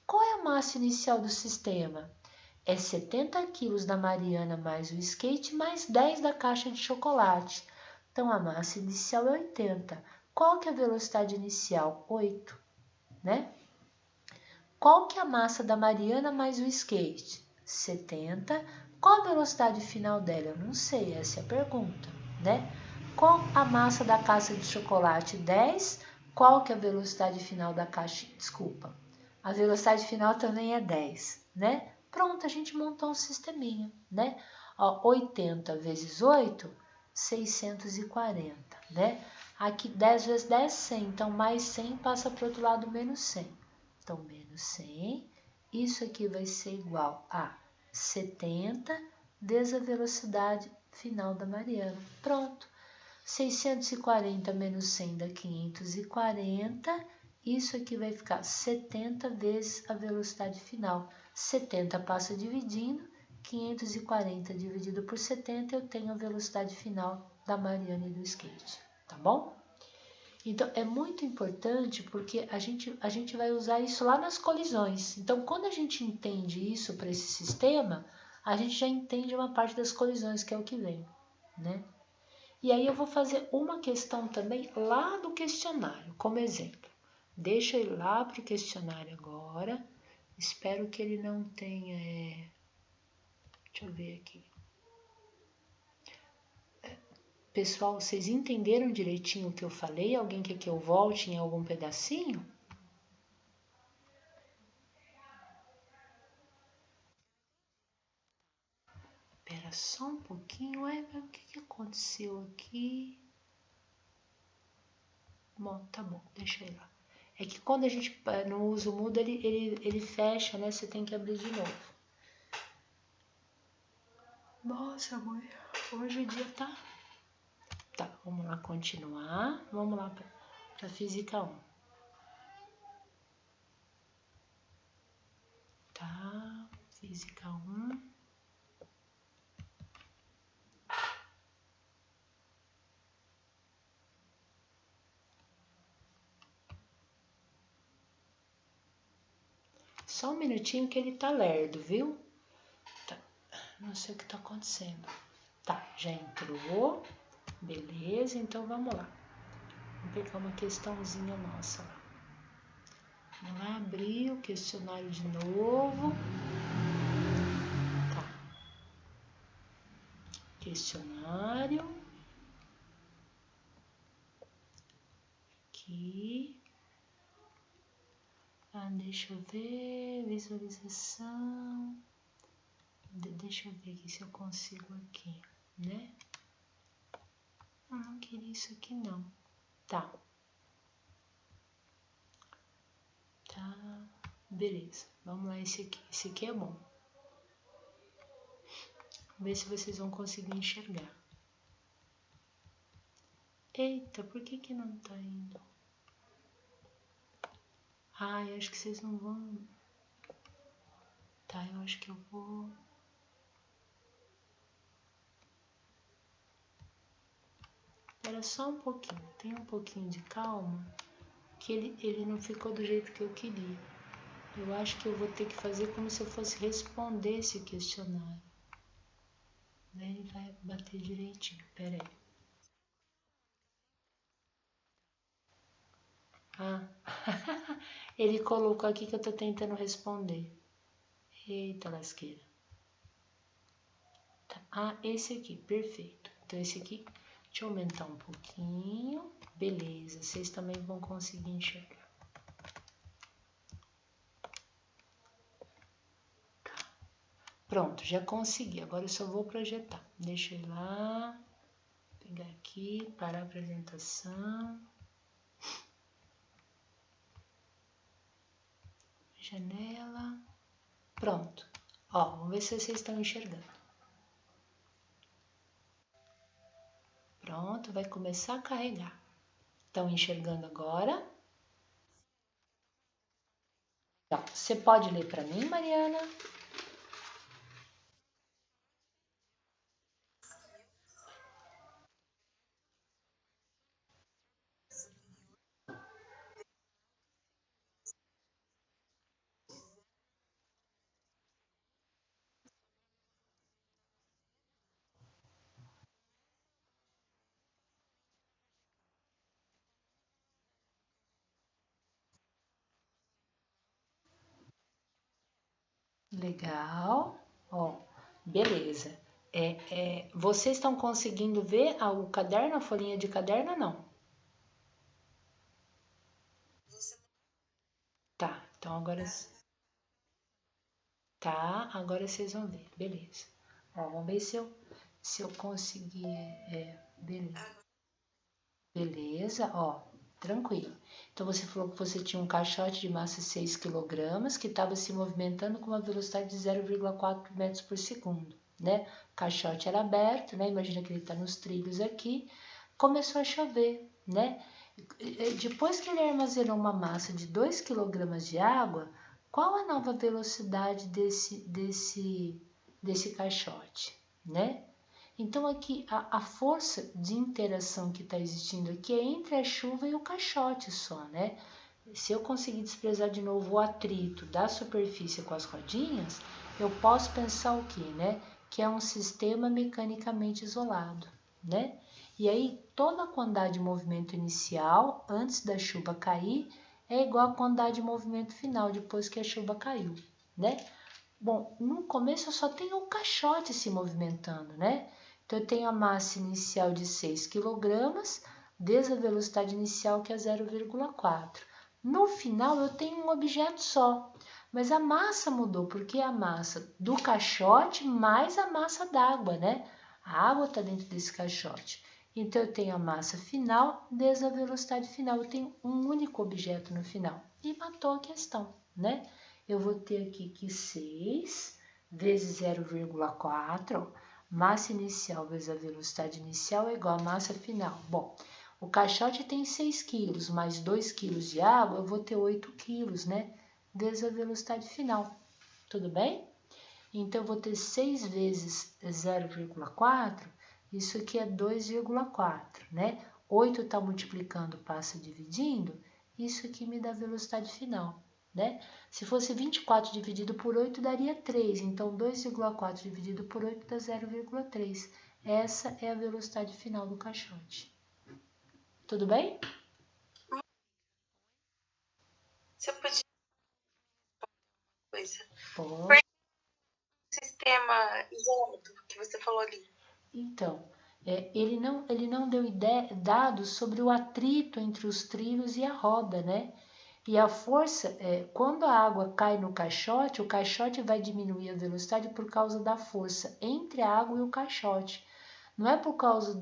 Qual é a massa inicial do sistema? É 70 quilos da Mariana mais o skate mais 10 da caixa de chocolate. Então, a massa inicial é 80. Qual que é a velocidade inicial? 8, né? Qual que é a massa da Mariana mais o skate? 70. Qual a velocidade final dela? Eu não sei, essa é a pergunta, né? Qual a massa da caixa de chocolate? 10. Qual que é a velocidade final da caixa? Desculpa. A velocidade final também é 10, né? Pronto, a gente montou um sisteminha, né? Ó, 80 vezes 8, 640, né? Aqui 10 vezes 10, 100. Então, mais 100 passa para o outro lado, menos 100. Então, menos 100, isso aqui vai ser igual a 70 vezes a velocidade final da Mariana. Pronto. 640 menos 100 dá 540. Isso aqui vai ficar 70 vezes a velocidade final. 70 passa dividindo, 540 dividido por 70, eu tenho a velocidade final da Mariana e do skate, tá bom? Então, é muito importante porque a gente vai usar isso lá nas colisões. Então, quando a gente entende isso para esse sistema, a gente já entende uma parte das colisões, que é o que vem, né? E aí eu vou fazer uma questão também lá do questionário, como exemplo. Deixa eu ir lá para o questionário agora. Espero que ele não tenha... Deixa eu ver aqui. Pessoal, vocês entenderam direitinho o que eu falei? Alguém quer que eu volte em algum pedacinho? Espera só um pouquinho. Ué, o que aconteceu aqui? Bom, tá bom, deixa eu ir lá. É que quando a gente não usa o mudo, ele fecha, né? Você tem que abrir de novo. Nossa, mãe, hoje o dia tá... Tá, vamos lá continuar. Vamos lá para Física 1. Tá, Física 1. Só um minutinho que ele tá lerdo, viu? Tá. Não sei o que tá acontecendo. Tá, já entrou. Beleza, então vamos lá. Vamos pegar uma questãozinha nossa lá. Vamos lá abrir o questionário de novo. Tá. Questionário. Aqui. Deixa eu ver. Visualização. Deixa eu ver aqui se eu consigo aqui, né? Eu não queria isso aqui não. Tá. Tá. Beleza. Vamos lá esse aqui. Esse aqui é bom. Vamos ver se vocês vão conseguir enxergar. Eita, por que que não tá indo? Eu acho que vocês não vão... Tá, eu acho que eu vou... Espera só um pouquinho. Tenha um pouquinho de calma. Que ele não ficou do jeito que eu queria. Eu acho que eu vou ter que fazer como se eu fosse responder esse questionário. Daí ele vai bater direitinho. Pera aí. Ele colocou aqui que eu tô tentando responder. Eita lasqueira. Tá. Esse aqui, perfeito. Então esse aqui, deixa eu aumentar um pouquinho. Beleza, vocês também vão conseguir enxergar. Tá. Pronto, já consegui. Agora eu só vou projetar. Deixa eu ir lá. Pegar aqui, parar a apresentação. Janela. Pronto. Ó, vamos ver se vocês estão enxergando. Pronto, vai começar a carregar. Estão enxergando agora? Então, você pode ler para mim, Mariana? Legal. Ó, beleza. Vocês estão conseguindo ver o caderno, a folhinha de caderno ou não? Tá, então agora... Tá, agora vocês vão ver. Beleza. Ó, vamos ver se eu conseguir... beleza. Beleza, ó, tranquilo. Então você falou que você tinha um caixote de massa 6 kg que estava se movimentando com uma velocidade de 0,4 metros por segundo, né? O caixote era aberto, né? Imagina que ele está nos trilhos aqui. Começou a chover, né? Depois que ele armazenou uma massa de 2 kg de água, qual a nova velocidade desse caixote, né? Então aqui a força de interação que está existindo aqui é entre a chuva e o caixote só, né? Se eu conseguir desprezar de novo o atrito da superfície com as rodinhas, eu posso pensar o quê, né? Que é um sistema mecanicamente isolado, né? E aí toda a quantidade de movimento inicial antes da chuva cair é igual à quantidade de movimento final depois que a chuva caiu, né? Bom, no começo eu só tenho o caixote se movimentando, né? Então, eu tenho a massa inicial de 6 kg, vezes a velocidade inicial, que é 0,4. No final, eu tenho um objeto só, mas a massa mudou, porque é a massa do caixote mais a massa d'água, né? A água está dentro desse caixote. Então, eu tenho a massa final vezes a velocidade final. Eu tenho um único objeto no final. E matou a questão, né? Eu vou ter aqui que 6 vezes 0,4, massa inicial vezes a velocidade inicial é igual a massa final. Bom, o caixote tem 6 kg, mais 2 kg de água, eu vou ter 8 kg, né? Vezes a velocidade final. Tudo bem? Então, eu vou ter 6 vezes 0,4, isso aqui é 2,4, né? 8 está multiplicando, passa dividindo, isso aqui me dá a velocidade final. né? Se fosse 24 dividido por 8, daria 3. Então, 2,4 dividido por 8 dá 0,3. Essa é a velocidade final do caixote. Tudo bem? Você podia coisa. Pode. Sistema isolado que você falou ali. Então, ele não deu dados sobre o atrito entre os trilhos e a roda, né? E a força, quando a água cai no caixote, o caixote vai diminuir a velocidade por causa da força entre a água e o caixote. Não é por causa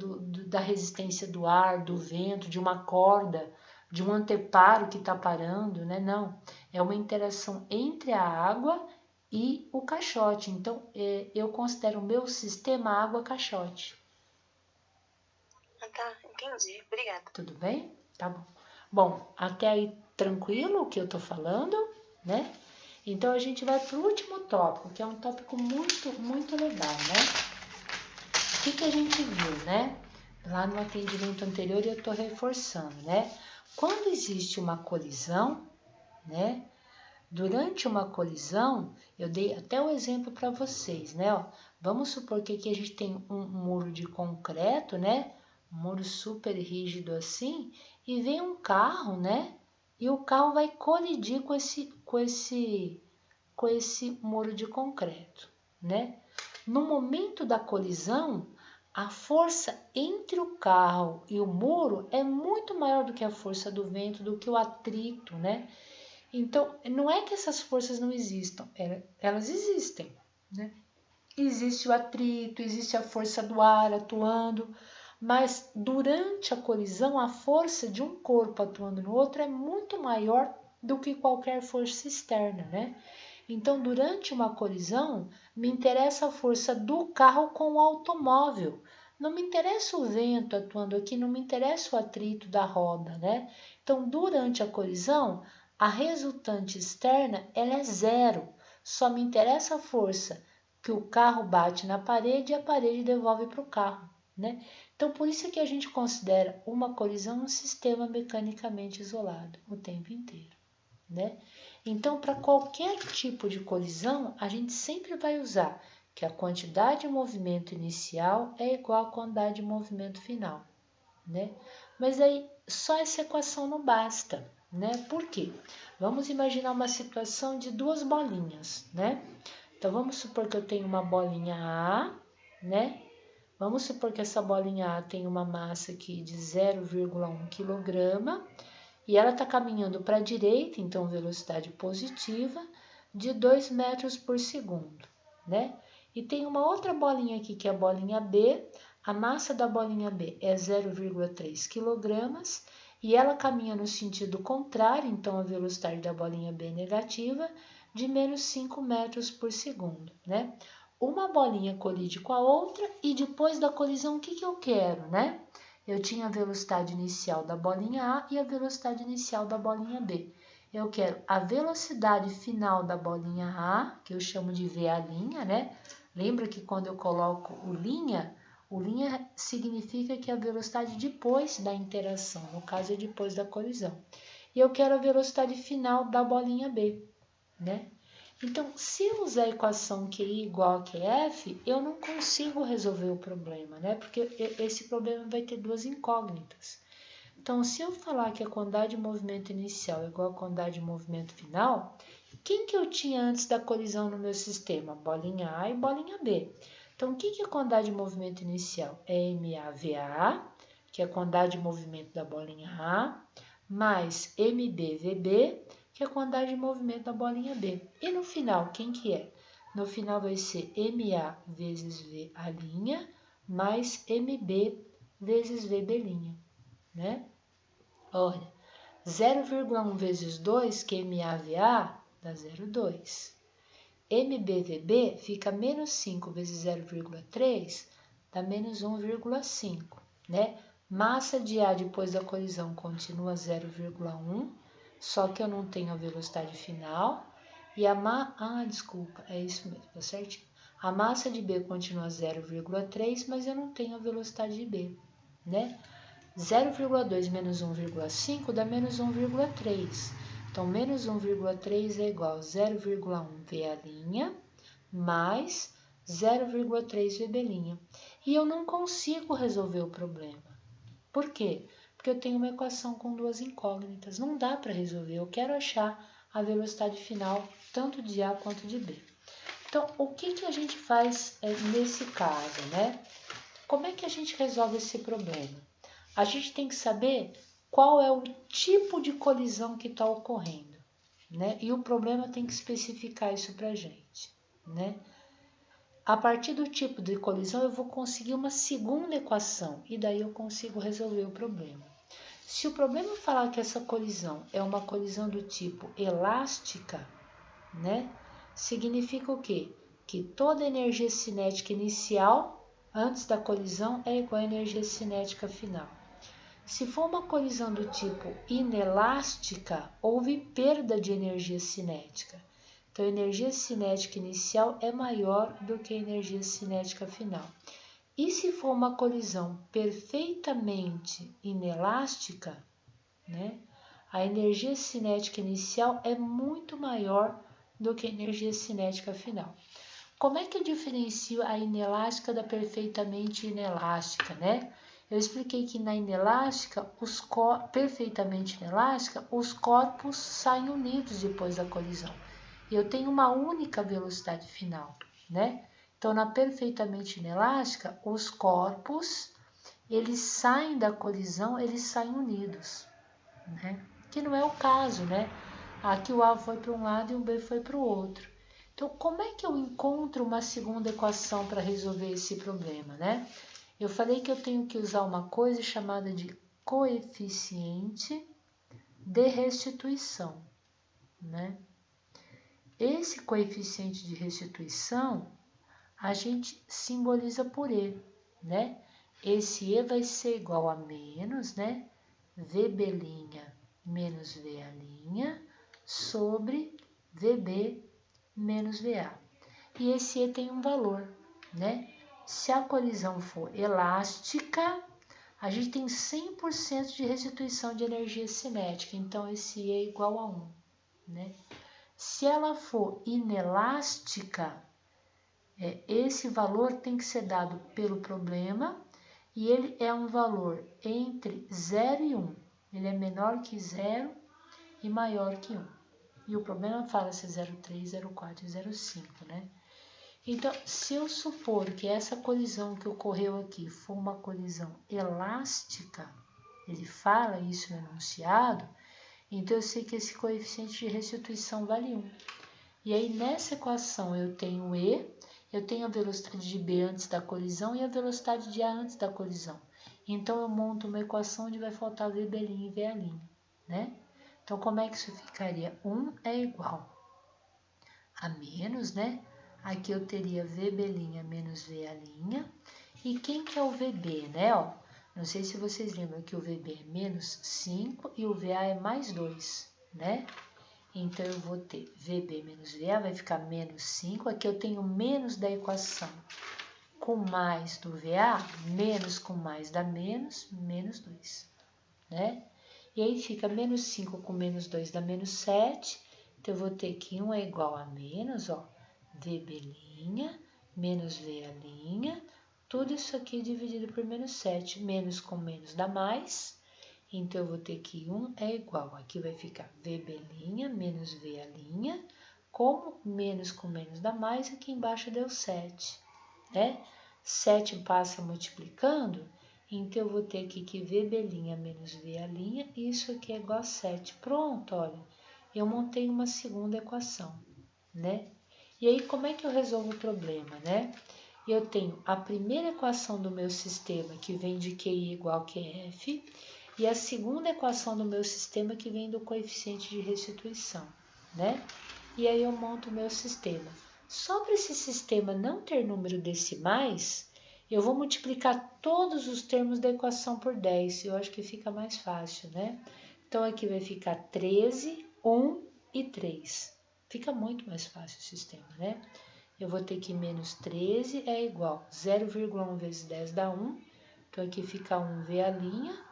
da resistência do ar, do vento, de uma corda, de um anteparo que está parando, né? Não. É uma interação entre a água e o caixote. Então, eu considero o meu sistema água-caixote. Tá, entendi. Obrigada. Tudo bem? Tá bom. Bom, até aí tranquilo o que eu tô falando, né? Então, a gente vai para o último tópico, que é um tópico muito, muito legal, né? O que a gente viu, né? Lá no atendimento anterior eu tô reforçando, né? Quando existe uma colisão, né? Durante uma colisão, eu dei até o exemplo para vocês, né? Ó, vamos supor que aqui a gente tem um muro de concreto, né? Um muro super rígido assim, e vem um carro, né? E o carro vai colidir com esse muro de concreto, né? No momento da colisão, a força entre o carro e o muro é muito maior do que a força do vento, do que o atrito, né? Então, não é que essas forças não existam, elas existem, né? Existe o atrito, existe a força do ar atuando, mas durante a colisão, a força de um corpo atuando no outro é muito maior do que qualquer força externa, né? Então, durante uma colisão, me interessa a força do carro com o automóvel. Não me interessa o vento atuando aqui, não me interessa o atrito da roda, né? Então, durante a colisão, a resultante externa ela é zero. Só me interessa a força que o carro bate na parede e a parede devolve para o carro, né? Então, por isso que a gente considera uma colisão um sistema mecanicamente isolado o tempo inteiro, né? Então, para qualquer tipo de colisão, a gente sempre vai usar que a quantidade de movimento inicial é igual à quantidade de movimento final, né? Mas aí só essa equação não basta, né? Por quê? Vamos imaginar uma situação de duas bolinhas, né? Então vamos supor que eu tenho uma bolinha A, né? Vamos supor que essa bolinha A tem uma massa aqui de 0,1 kg e ela está caminhando para a direita, então velocidade positiva, de 2 metros por segundo, né? E tem uma outra bolinha aqui, que é a bolinha B. A massa da bolinha B é 0,3 kg e ela caminha no sentido contrário, então a velocidade da bolinha B é negativa, de menos 5 metros por segundo, né? Uma bolinha colide com a outra e depois da colisão, o que eu quero, né? Eu tinha a velocidade inicial da bolinha A e a velocidade inicial da bolinha B. Eu quero a velocidade final da bolinha A, que eu chamo de VA', né? Lembra que quando eu coloco o linha significa que é a velocidade depois da interação, no caso é depois da colisão. E eu quero a velocidade final da bolinha B, né? Então, se eu usar a equação QI igual a QF, eu não consigo resolver o problema, né? Porque esse problema vai ter duas incógnitas. Então, se eu falar que a quantidade de movimento inicial é igual à quantidade de movimento final, quem que eu tinha antes da colisão no meu sistema? Bolinha A e bolinha B. Então, o que é a quantidade de movimento inicial? É MAVA, que é a quantidade de movimento da bolinha A, mais MBVB, que é a quantidade de movimento da bolinha B. E no final, quem que é? No final vai ser MA vezes VA', mais MB vezes VB', né? Olha, 0,1 vezes 2, que é MAVA, dá 0,2. MBVB fica menos 5 vezes 0,3, dá menos 1,5, né? Massa de A depois da colisão continua 0,1, só que eu não tenho a velocidade final. E desculpa, é isso mesmo, tá certinho. A massa de B continua 0,3, mas eu não tenho a velocidade de B, né? 0,2 menos 1,5 dá menos 1,3. Então, menos 1,3 é igual a 0,1 VA' mais 0,3 VB'. E eu não consigo resolver o problema. Por quê? Porque eu tenho uma equação com duas incógnitas. Não dá para resolver. Eu quero achar a velocidade final tanto de A quanto de B. Então, o que a gente faz nesse caso, né? Como é que a gente resolve esse problema? A gente tem que saber qual é o tipo de colisão que está ocorrendo, né? E o problema tem que especificar isso para a gente, né? A partir do tipo de colisão, eu vou conseguir uma segunda equação e daí eu consigo resolver o problema. Se o problema falar que essa colisão é uma colisão do tipo elástica, né? Significa o quê? Que toda energia cinética inicial, antes da colisão, é igual à energia cinética final. Se for uma colisão do tipo inelástica, houve perda de energia cinética. Então, a energia cinética inicial é maior do que a energia cinética final. E se for uma colisão perfeitamente inelástica, né, a energia cinética inicial é muito maior do que a energia cinética final. Como é que eu diferencio a inelástica da perfeitamente inelástica, né? Eu expliquei que na inelástica, perfeitamente inelástica, os corpos saem unidos depois da colisão. E eu tenho uma única velocidade final, né? Então, na perfeitamente inelástica, os corpos, eles saem da colisão, eles saem unidos, né? Que não é o caso, né? Aqui o A foi para um lado e o B foi para o outro. Então, como é que eu encontro uma segunda equação para resolver esse problema, né? Eu falei que eu tenho que usar uma coisa chamada de coeficiente de restituição, né? Esse coeficiente de restituição, a gente simboliza por E, né? Esse E vai ser igual a menos, né? VB' menos VA' sobre VB menos VA. E esse E tem um valor, né? Se a colisão for elástica, a gente tem 100% de restituição de energia cinética, então esse E é igual a 1, né? Se ela for inelástica, esse valor tem que ser dado pelo problema e ele é um valor entre 0 e 1. Ele é menor que 0 e maior que 1. E o problema fala se é 0,3, 0,4 e 0,5, né? Então, se eu supor que essa colisão que ocorreu aqui for uma colisão elástica, ele fala isso no enunciado, então eu sei que esse coeficiente de restituição vale 1. E aí, nessa equação, eu tenho E, eu tenho a velocidade de B antes da colisão e a velocidade de A antes da colisão. Então, eu monto uma equação onde vai faltar VB' e VA', né? Então, como é que isso ficaria? 1 é igual a menos, né? Aqui eu teria VB' menos VA'. E quem que é o VB, né? Ó, não sei se vocês lembram que o VB é menos 5 e o VA é mais 2, né? Então, eu vou ter VB menos VA, vai ficar menos 5. Aqui eu tenho menos da equação com mais do VA, menos com mais dá menos 2, né? E aí fica menos 5 com menos 2 dá menos 7. Então, eu vou ter que 1 é igual a menos, ó, VB' menos VA'. Tudo isso aqui dividido por menos 7. Menos com menos dá mais. Então, eu vou ter que 1 é igual. Aqui vai ficar VB' menos VA'. Como menos com menos dá mais, aqui embaixo deu 7, né? 7 passa multiplicando. Então, eu vou ter aqui que VB' menos VA', isso aqui é igual a 7. Pronto, olha, eu montei uma segunda equação, né? E aí, como é que eu resolvo o problema, né? Eu tenho a primeira equação do meu sistema, que vem de QI igual a QF, e a segunda equação do meu sistema, que vem do coeficiente de restituição, né? E aí, eu monto o meu sistema. Só para esse sistema não ter número decimais, eu vou multiplicar todos os termos da equação por 10. Eu acho que fica mais fácil, né? Então, aqui vai ficar 13, 1 e 3. Fica muito mais fácil o sistema, né? Eu vou ter que menos 13 é igual a 0,1 vezes 10 dá 1. Então, aqui fica 1 VA'.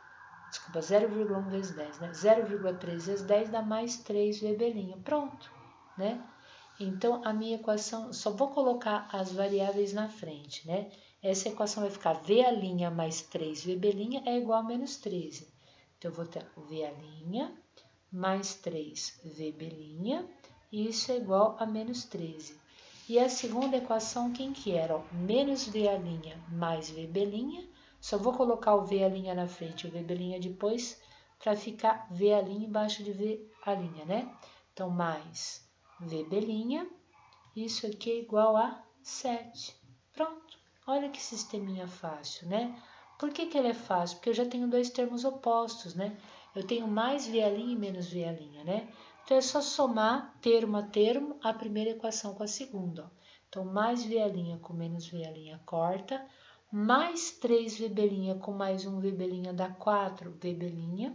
desculpa, 0,1 vezes 10, né? 0,3 vezes 10 dá mais 3v'. Pronto, né? Então, a minha equação, só vou colocar as variáveis na frente, né? Essa equação vai ficar v' mais 3v' é igual a menos 13. Então, eu vou ter v' mais 3v', e isso é igual a menos 13. E a segunda equação, quem que era? Ó, menos v' mais v', só vou colocar o v' na frente e o v' depois, para ficar v' embaixo de v', né? Então, mais v', isso aqui é igual a 7. Pronto, olha que sisteminha fácil, né? Por que ele é fácil? Porque eu já tenho dois termos opostos, né? Eu tenho mais v' e menos v', né? Então, é só somar termo a termo a primeira equação com a segunda, ó. Então, mais v' com menos v' corta, mais 3v' com mais 1v' dá 4v',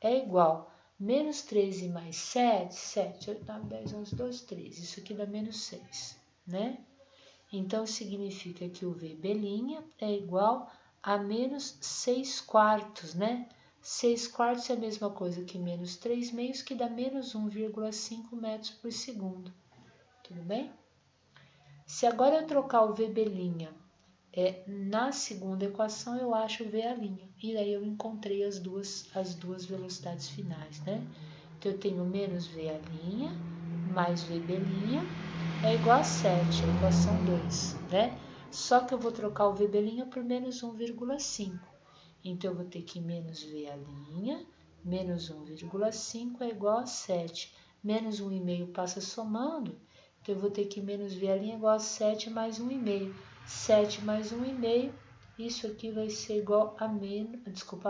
é igual menos 13 mais 7, 7, 8, 9, 10, 11, 12, 13. Isso aqui dá menos 6, né? Então, significa que o v' é igual a menos 6 quartos, né? 6 quartos é a mesma coisa que menos 3 meios, que dá menos 1,5 metros por segundo. Tudo bem? Se agora eu trocar o v' na segunda equação, eu acho o v'. E aí eu encontrei as duas velocidades finais, né? Então, eu tenho menos v' mais v' é igual a 7, a equação 2, né? Só que eu vou trocar o v' por menos 1,5. Então, eu vou ter que menos v' menos 1,5 é igual a 7. Menos 1,5 passa somando, então eu vou ter que menos v' é igual a 7 mais 1,5. 7 mais 1,5, isso aqui vai ser igual a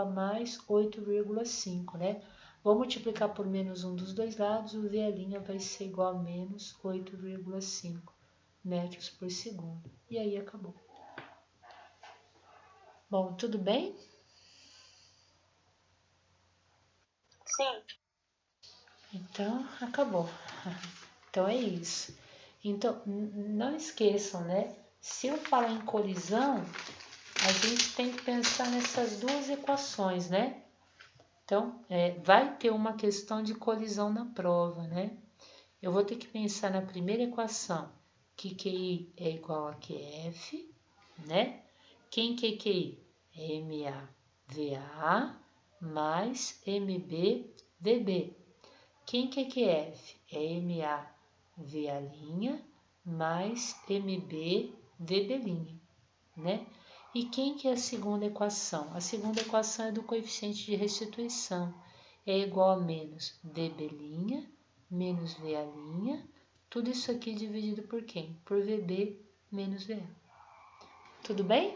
mais 8,5, né? Vou multiplicar por menos 1 dos dois lados, o v' vai ser igual a menos 8,5 metros por segundo. E aí acabou. Bom, tudo bem? Sim. Então, acabou. Então, é isso. Então, não esqueçam, né? Se eu falar em colisão, a gente tem que pensar nessas duas equações, né? Então, vai ter uma questão de colisão na prova, né? Eu vou ter que pensar na primeira equação, que QI é igual a QF, né? Quem que é QI? É MAVA mais MBVB. Quem que é QF? É MAVA' mais MBVB', né? E quem que é a segunda equação? A segunda equação é do coeficiente de restituição. É igual a menos VB' menos VA'. Tudo isso aqui dividido por quem? Por VB menos VA. Tudo bem?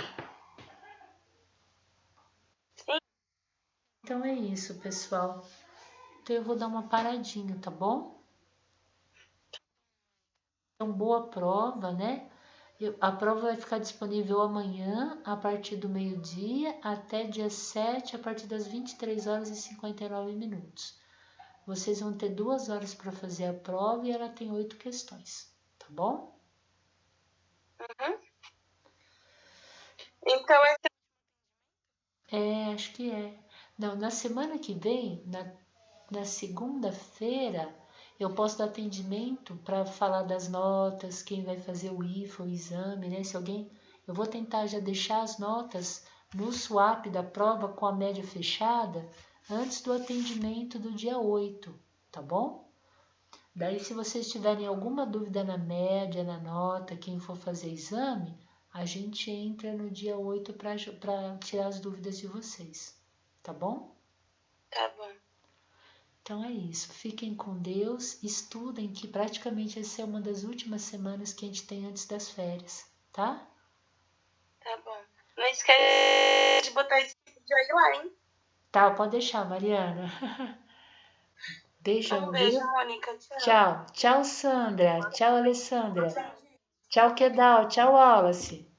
Sim. Então é isso, pessoal. Então eu vou dar uma paradinha, tá bom? Então, boa prova, né? A prova vai ficar disponível amanhã, a partir do meio-dia, até dia 7, a partir das 23 horas e 59 minutos. Vocês vão ter 2 horas para fazer a prova e ela tem 8 questões, tá bom? Uhum. Então, Acho que é. Não, na semana que vem, na segunda-feira, eu posso dar atendimento para falar das notas, quem vai fazer o IFA, o exame, né? Se alguém, eu vou tentar já deixar as notas no swap da prova com a média fechada antes do atendimento do dia 8, tá bom? Daí, se vocês tiverem alguma dúvida na média, na nota, quem for fazer exame, a gente entra no dia 8 para tirar as dúvidas de vocês, tá bom? tá bom. Então é isso, fiquem com Deus, estudem, que praticamente essa é uma das últimas semanas que a gente tem antes das férias, tá? Tá bom. Não esquece de botar esse vídeo aí lá, hein? Tá, pode deixar, Mariana. Beijão, Um viu? beijo, Mônica. Tchau. Tchau. Tchau, Sandra. Tchau, Alessandra. Tchau, Kedal. Tchau, Wallace.